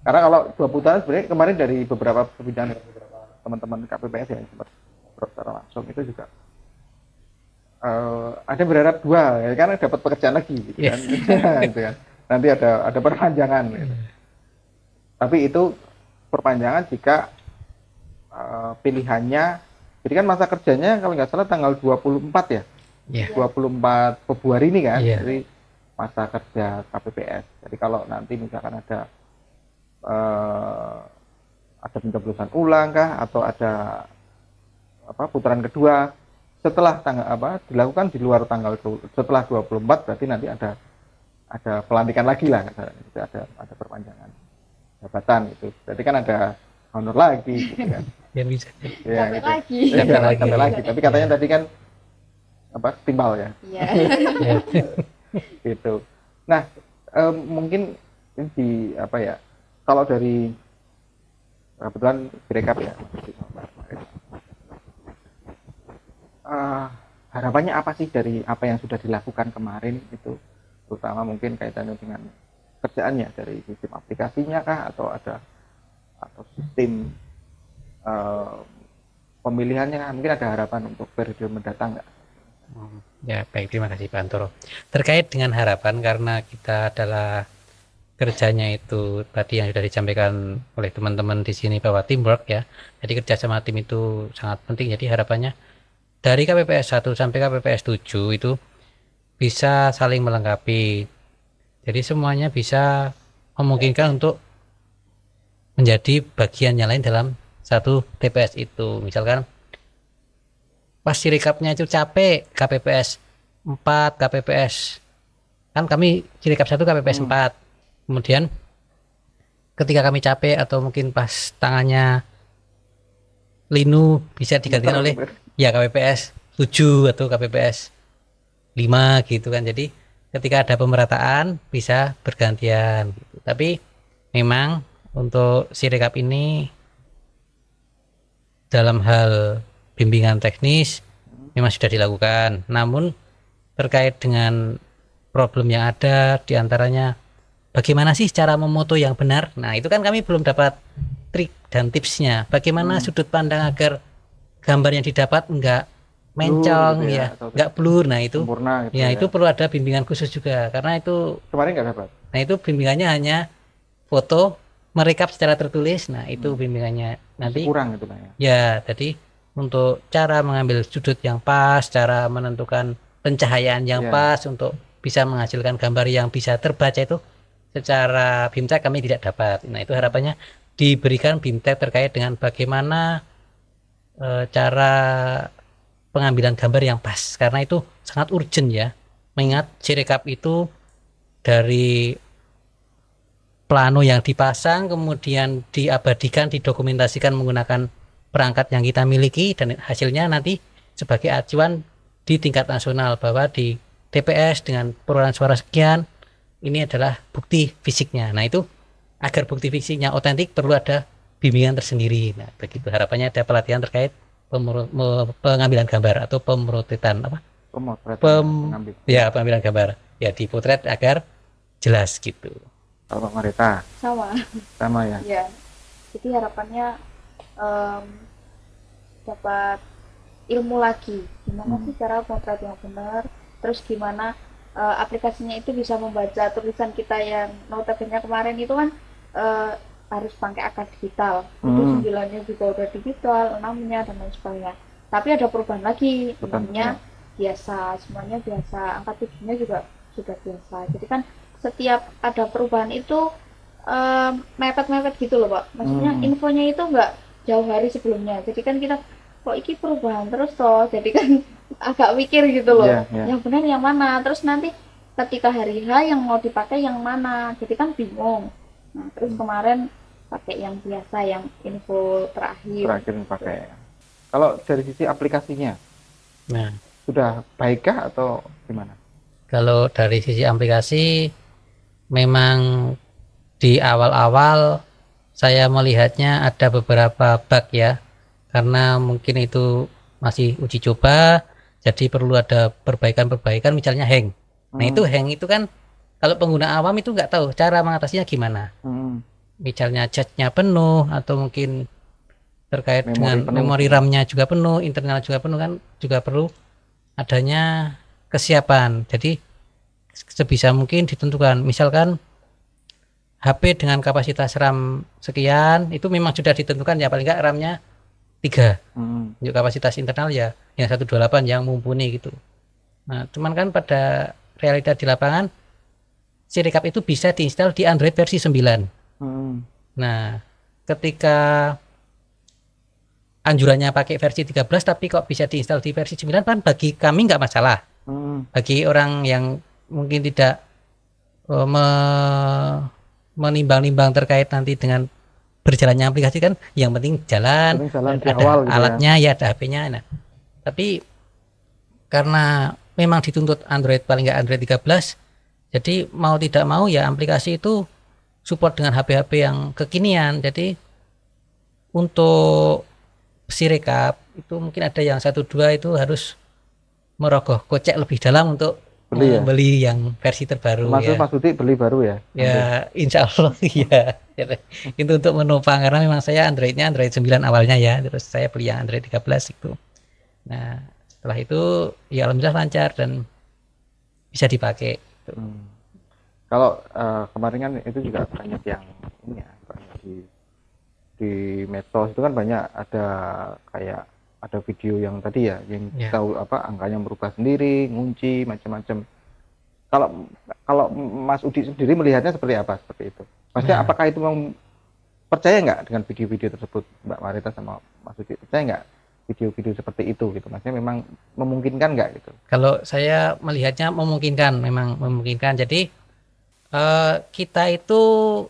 Karena kalau 2 putaran sebenarnya kemarin dari beberapa perbincangan dengan beberapa teman-teman KPPS yang sempat secara langsung itu juga ada berharap 2 ya, karena dapat pekerjaan lagi gitu kan. Gitu kan. Nanti ada perpanjangan gitu. Tapi itu perpanjangan jika pilihannya, jadi kan masa kerjanya kalau nggak salah tanggal 24 ya. 24 Februari ini kan. Jadi masa kerja KPPS. Jadi kalau nanti misalkan ada pencoblosan ulang kah atau ada putaran kedua setelah dilakukan di luar tanggal setelah 24, berarti nanti ada pelantikan lagi lah, ada perpanjangan jabatan itu. Berarti kan ada honor lagi gitu kan. Ya bisa. Ya, Capek gitu. lagi. Capek lagi. Tapi katanya tadi kan timbal ya. Iya. Gitu. Nah, mungkin di kalau dari kebetulan direkap ya. Harapannya apa sih dari apa yang sudah dilakukan kemarin itu, terutama mungkin kaitannya dengan kerjaannya, dari sistem aplikasinya kah atau sistem pemilihannya kah? Mungkin ada harapan untuk periode mendatang nggak? Ya baik, terima kasih Pak Antoro. Terkait dengan harapan, karena kita adalah kerjanya itu tadi yang sudah disampaikan oleh teman-teman di sini bahwa teamwork ya. Jadi kerjasama tim itu sangat penting. Jadi harapannya dari KPPS 1 sampai KPPS 7 itu bisa saling melengkapi. Jadi semuanya bisa memungkinkan untuk menjadi bagian yang lain dalam satu TPS itu. Misalkan pas sirekapnya itu capek KPPS 4, KPPS kan kami sirekap 1 KPPS 4. Kemudian ketika kami capek atau mungkin pas tangannya linu bisa digantikan oleh ya KPPS 7 atau KPPS 5 gitu kan. Jadi ketika ada pemerataan bisa bergantian gitu. Tapi memang untuk sirekap ini dalam hal bimbingan teknis memang sudah dilakukan. Namun terkait dengan problem yang ada diantaranya bagaimana sih cara memoto yang benar. Nah itu kan kami belum dapat trik dan tipsnya. Bagaimana sudut pandang agar gambar yang didapat enggak mencong gitu ya, enggak blur. Nah itu sempurna gitu ya itu perlu ada bimbingan khusus juga karena itu kemarin nggak dapat. nah itu bimbingannya hanya foto merekap secara tertulis. Nah itu bimbingannya nanti Kurang gitu lah ya. ya. Jadi untuk cara mengambil sudut yang pas, cara menentukan pencahayaan yang Ya. pas untuk bisa menghasilkan gambar yang bisa terbaca itu secara BIMTEK kami tidak dapat. Nah itu harapannya diberikan BIMTEK terkait dengan bagaimana cara pengambilan gambar yang pas karena itu sangat urgent ya. Mengingat sirekap itu dari plano yang dipasang kemudian diabadikan, didokumentasikan menggunakan perangkat yang kita miliki dan hasilnya nanti sebagai acuan di tingkat nasional bahwa di TPS dengan perolehan suara sekian ini adalah bukti fisiknya. Nah itu agar bukti fisiknya otentik perlu ada bimbingan tersendiri. Nah begitu harapannya ada pelatihan terkait pengambilan gambar atau pemrotetan apa? Pengambil. Ya pengambilan gambar ya dipotret agar jelas gitu. Kalau Pak Marita Sama ya. ya. Jadi harapannya dapat ilmu lagi gimana sih cara potret yang benar, terus gimana aplikasinya itu bisa membaca tulisan kita yang notabene kemarin itu kan harus pakai akar digital. Itu 9-nya juga udah digital, 6-nya dan lain sebagainya. Tapi ada perubahan lagi, 6-nya biasa, semuanya biasa, angka 7-nya juga sudah biasa. Jadi kan setiap ada perubahan itu mepet-mepet gitu loh Pak. Maksudnya infonya itu enggak jauh hari sebelumnya. Jadi kan kita kok iki perubahan terus toh. Jadi kan agak mikir gitu loh. Yang benar yang mana? Terus nanti ketika hari H yang mau dipakai yang mana? Jadi kan bingung. Nah, terus kemarin pakai yang biasa, yang info terakhir pakai. Kalau dari sisi aplikasinya, nah sudah baikkah atau gimana? Kalau dari sisi aplikasi memang di awal-awal saya melihatnya ada beberapa bug ya, karena mungkin itu masih uji coba, jadi perlu ada perbaikan-perbaikan, misalnya hang. Nah itu hang itu kan kalau pengguna awam itu nggak tahu cara mengatasinya gimana. Misalnya catnya penuh atau mungkin terkait dengan memori RAM-nya juga penuh, internal juga penuh kan, juga perlu adanya kesiapan. Jadi sebisa mungkin ditentukan, misalkan HP dengan kapasitas RAM sekian itu memang sudah ditentukan ya, paling nggak RAM-nya 3. Untuk kapasitas internal ya yang 128 yang mumpuni gitu. Nah cuman kan pada realita di lapangan sirekap itu bisa diinstal di Android versi 9. Nah ketika anjurannya pakai versi 13 tapi kok bisa diinstal di versi 9 kan bagi kami nggak masalah. Bagi orang yang mungkin tidak menimbang-nimbang terkait nanti dengan berjalannya aplikasi kan yang penting jalan di ada awal gitu alatnya ya ada HP-nya. Nah tapi karena memang dituntut Android paling nggak Android 13, jadi mau tidak mau ya aplikasi itu support dengan HP-HP yang kekinian. Jadi untuk sirekap itu mungkin ada yang 1-2 itu harus merogoh kocek lebih dalam untuk beli yang versi terbaru. Maksud Mas Budi beli baru ya? Ya insya Allah ya. Itu untuk menopang karena memang saya Androidnya Android 9 awalnya ya, terus saya beli yang Android 13 itu. Nah setelah itu ya alhamdulillah lancar dan bisa dipakai. Kalau kemarin kan itu juga banyak yang ini ya, banyak di medsos itu kan banyak ada kayak ada video yang tadi ya yang Ya. tahu apa angkanya merubah sendiri, ngunci macam-macam. Kalau kalau Mas Udi sendiri melihatnya seperti apa seperti itu? Maksudnya Nah. apakah itu memang percaya nggak dengan video-video tersebut, Mbak Marita sama Mas Udi? Percaya nggak video-video seperti itu gitu? Maksudnya memang memungkinkan nggak gitu? Kalau saya melihatnya memungkinkan, memang memungkinkan. Jadi kita itu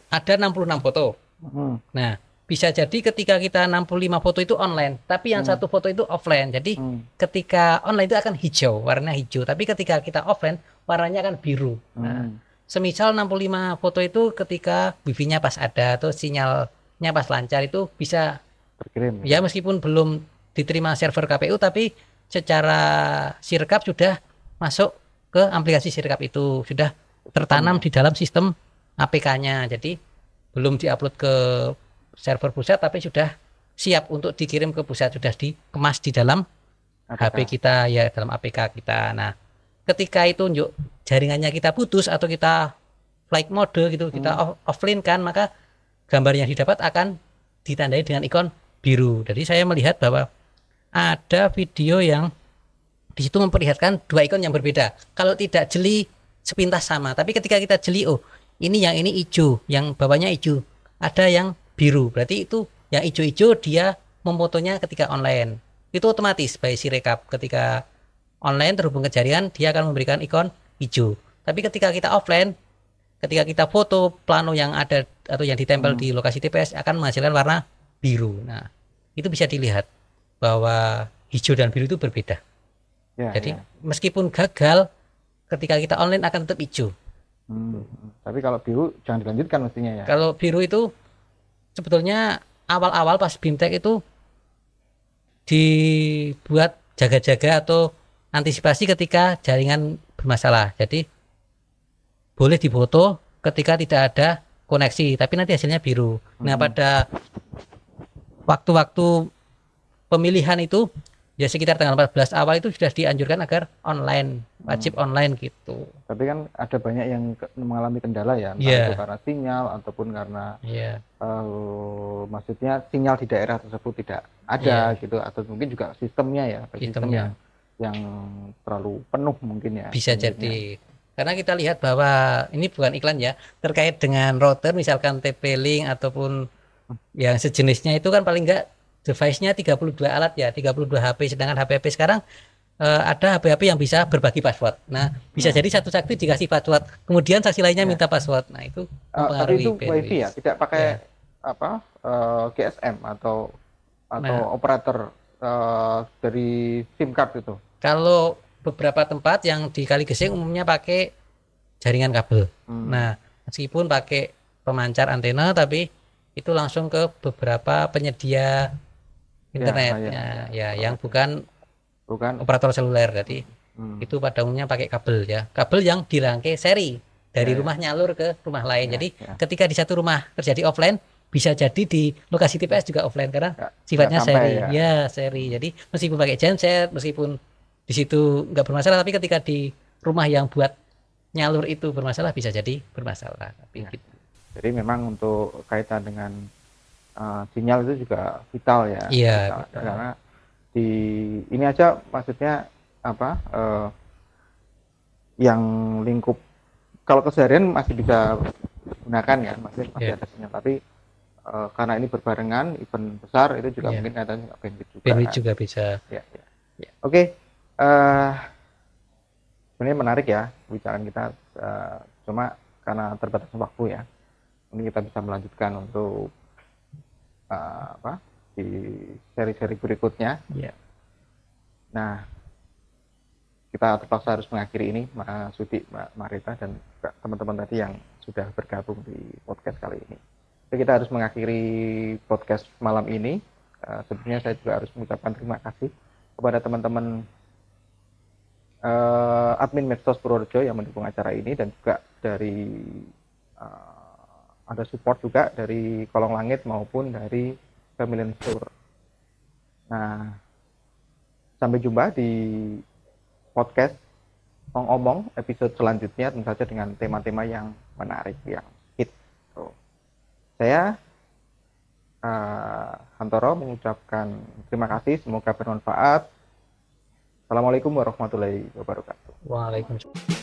ada 66 foto. Hmm. Nah, bisa jadi ketika kita 65 foto itu online, tapi yang satu foto itu offline. Jadi ketika online itu akan hijau, warnanya hijau. Tapi ketika kita offline, warnanya akan biru. Nah, semisal 65 foto itu ketika wifi-nya pas ada atau sinyalnya pas lancar itu bisa Terkirim. ya meskipun belum diterima server KPU tapi secara sirkap sudah masuk ke aplikasi sirkap itu, sudah tertanam di dalam sistem APK-nya. Jadi belum diupload ke server pusat tapi sudah siap untuk dikirim ke pusat, sudah dikemas di dalam HP kita ya, dalam APK kita. Nah, ketika itu jaringannya kita putus atau kita flight mode gitu, kita offline kan, maka gambar yang didapat akan ditandai dengan ikon biru. Jadi saya melihat bahwa ada video yang di situ memperlihatkan dua ikon yang berbeda. Kalau tidak jeli sepintas sama, tapi ketika kita jeli, oh ini yang ini hijau, yang bawahnya hijau, ada yang biru. Berarti itu yang hijau-hijau dia memfotonya ketika online. Itu otomatis by Sirekap. Ketika online terhubung ke jaringan, dia akan memberikan ikon hijau. Tapi ketika kita offline, ketika kita foto plano yang ada atau yang ditempel di lokasi TPS akan menghasilkan warna biru. Nah, itu bisa dilihat bahwa hijau dan biru itu berbeda. Ya, jadi ya. meskipun gagal, ketika kita online akan tetap hijau. Tapi kalau biru jangan dilanjutkan mestinya ya. Kalau biru itu sebetulnya awal-awal pas BIMTEK itu dibuat jaga-jaga atau antisipasi ketika jaringan bermasalah. Jadi boleh difoto ketika tidak ada koneksi, tapi nanti hasilnya biru. Nah, pada waktu-waktu pemilihan itu ya sekitar tanggal 14 awal itu sudah dianjurkan agar online, wajib online gitu. Tapi kan ada banyak yang mengalami kendala ya, entah itu karena sinyal ataupun karena maksudnya sinyal di daerah tersebut tidak ada gitu, atau mungkin juga sistemnya ya, sistem yang terlalu penuh mungkin ya. Bisa jadi. Karena kita lihat bahwa ini bukan iklan ya, terkait dengan router misalkan TP-Link ataupun yang sejenisnya itu kan paling enggak device-nya 32 alat ya, 32 HP, sedangkan HP sekarang ada HP-HP yang bisa berbagi password. Nah, bisa jadi satu saksi dikasih password, kemudian saksi lainnya minta password. Nah, itu tapi itu WiFi ya, tidak pakai GSM atau operator dari SIM card itu. Kalau beberapa tempat yang di Kaligesing umumnya pakai jaringan kabel. Nah, meskipun pakai pemancar antena tapi itu langsung ke beberapa penyedia internetnya yang bukan operator seluler. Jadi itu pada umumnya pakai kabel ya, kabel yang dirangkai seri dari rumah nyalur ke rumah lain. Jadi ketika di satu rumah terjadi offline, bisa jadi di lokasi TPS juga offline karena sifatnya seri seri. Jadi meskipun pakai genset, meskipun di situ nggak bermasalah, tapi ketika di rumah yang buat nyalur itu bermasalah, bisa jadi bermasalah. Gitu. Jadi memang untuk kaitan dengan sinyal itu juga vital ya. Iya. Karena di ini aja maksudnya yang lingkup kalau keseharian masih bisa gunakan ya, masih ada sinyal. Tapi karena ini berbarengan event besar itu juga mungkin katanya bandwidth juga. Bandwidth juga bisa. Ya. Oke. Sebenarnya menarik ya pembicaraan kita, cuma karena terbatas waktu ya, ini kita bisa melanjutkan untuk di seri-seri berikutnya. Nah, kita terpaksa harus mengakhiri ini, Mas Udi, Mbak Marita, dan teman-teman tadi yang sudah bergabung di podcast kali ini. Jadi kita harus mengakhiri podcast malam ini. Sebenarnya saya juga harus mengucapkan terima kasih kepada teman-teman admin Medsos Purworejo yang mendukung acara ini, dan juga dari ada support juga dari Kolong Langit maupun dari Family Store. Nah, sampai jumpa di podcast ngomong episode selanjutnya tentu saja dengan tema-tema yang menarik, yang hit. So, saya Hantoro mengucapkan terima kasih, semoga bermanfaat. Assalamualaikum warahmatullahi wabarakatuh. Waalaikumsalam.